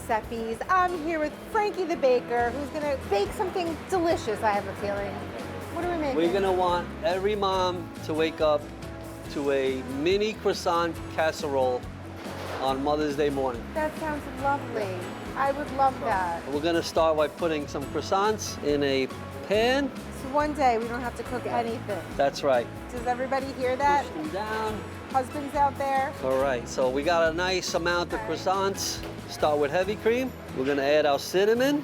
Giuseppe's. I'm here with Frankie the baker, who's gonna bake something delicious, I have a feeling. What are we making? We're gonna want every mom to wake up to a mini croissant casserole on Mother's Day morning. That sounds lovely. I would love that. We're gonna start by putting some croissants in a pan. So one day we don't have to cook anything. That's right. Does everybody hear that? Push them down. Husbands out there? All right, so we got a nice amount of croissants. Start with heavy cream. We're gonna add our cinnamon,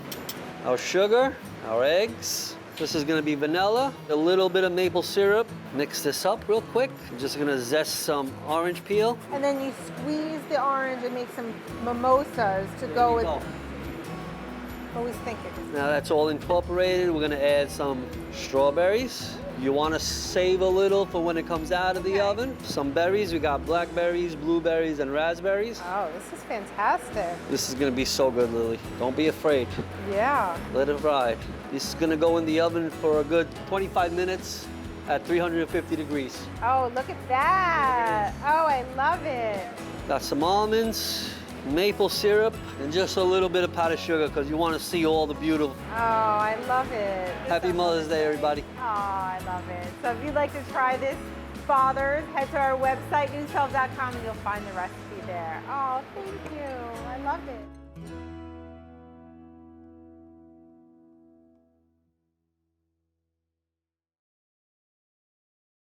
our sugar, our eggs. This is gonna be vanilla, a little bit of maple syrup. Mix this up real quick. I'm just gonna zest some orange peel. And then you squeeze the orange and make some mimosas to go with. Always thinking. Now that's all incorporated. We're gonna add some strawberries. You wanna save a little for when it comes out of the oven. Some berries, we got blackberries, blueberries, and raspberries. Oh, this is fantastic. This is gonna be so good, Lily. Don't be afraid. Yeah. Let it ride. This is gonna go in the oven for a good 25 minutes at 350 degrees. Oh, look at that. Oh, I love it. Got some almonds, maple syrup, and just a little bit of powdered sugar because you want to see all the beautiful. Oh, I love it. Happy Mother's Day, everybody. Oh, I love it. So if you'd like to try this, fathers, head to our website, newshelves.com, and you'll find the recipe there. Oh, thank you. I love it.